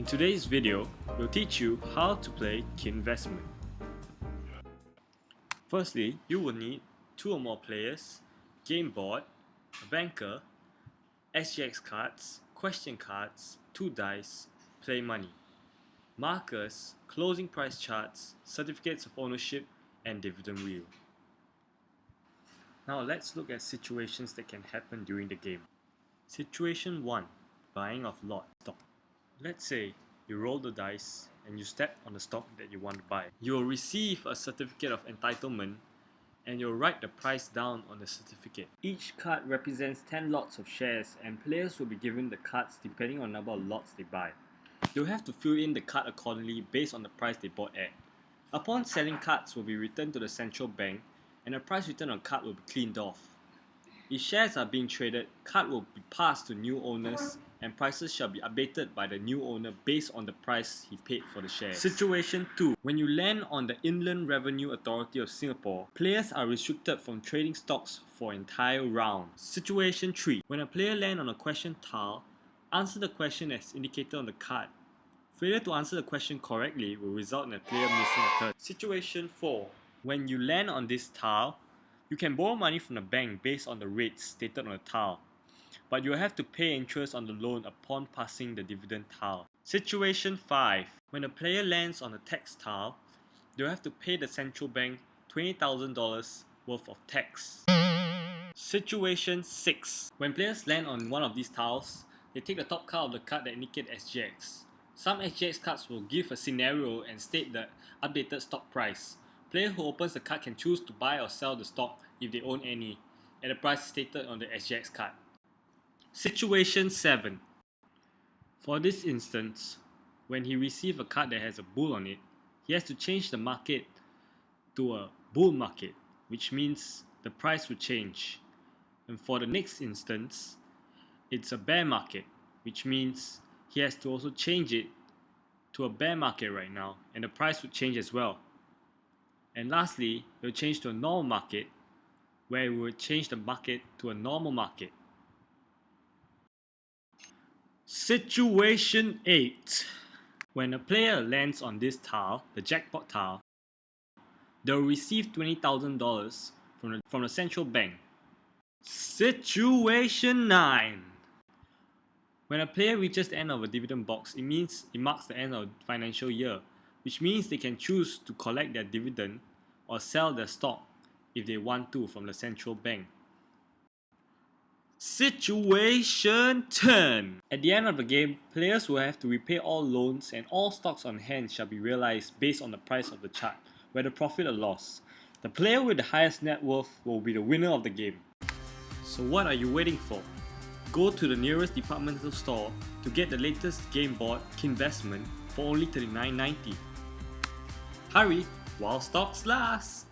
In today's video, we'll teach you how to play Kin-vestment. Firstly, you will need 2 or more players, game board, a banker, SGX cards, question cards, 2 dice, play money, markers, closing price charts, certificates of ownership, and dividend wheel. Now let's look at situations that can happen during the game. Situation 1. Buying of lot stock. Let's say you roll the dice and you step on the stock that you want to buy. You will receive a certificate of entitlement and you'll write the price down on the certificate. Each card represents 10 lots of shares and players will be given the cards depending on the number of lots they buy. You'll have to fill in the card accordingly based on the price they bought at. Upon selling, cards will be returned to the central bank and the price return on card will be cleaned off. If shares are being traded, card will be passed to new owners and prices shall be updated by the new owner based on the price he paid for the shares. Situation 2. When you land on the Inland Revenue Authority of Singapore, players are restricted from trading stocks for an entire round. Situation 3. When a player lands on a question tile, answer the question as indicated on the card. Failure to answer the question correctly will result in a player missing a turn. Situation 4. When you land on this tile, you can borrow money from the bank based on the rates stated on the tile, but you will have to pay interest on the loan upon passing the dividend tile. Situation 5. When a player lands on a tax tile, they will have to pay the central bank $20,000 worth of tax. Situation 6. When players land on one of these tiles, they take the top card of the card that indicates SGX. Some SGX cards will give a scenario and state the updated stock price. Player who opens the card can choose to buy or sell the stock if they own any, at the price stated on the SGX card. Situation 7. For this instance, when he receives a card that has a bull on it, he has to change the market to a bull market, which means the price will change. And for the next instance, it's a bear market, which means he has to also change it to a bear market right now, and the price would change as well. And lastly, it will change to a normal market, where it will change the market to a normal market. Situation 8. When a player lands on this tile, the jackpot tile, they will receive $20,000 from the central bank. Situation 9. When a player reaches the end of a dividend box, it marks the end of the financial year, which means they can choose to collect their dividend or sell their stock if they want to from the central bank. Situation 10. At the end of the game, players will have to repay all loans and all stocks on hand shall be realized based on the price of the chart, whether profit or loss. The player with the highest net worth will be the winner of the game. So what are you waiting for? Go to the nearest departmental store to get the latest game board Kin-vestment for only $39.90. Hurry while stocks last!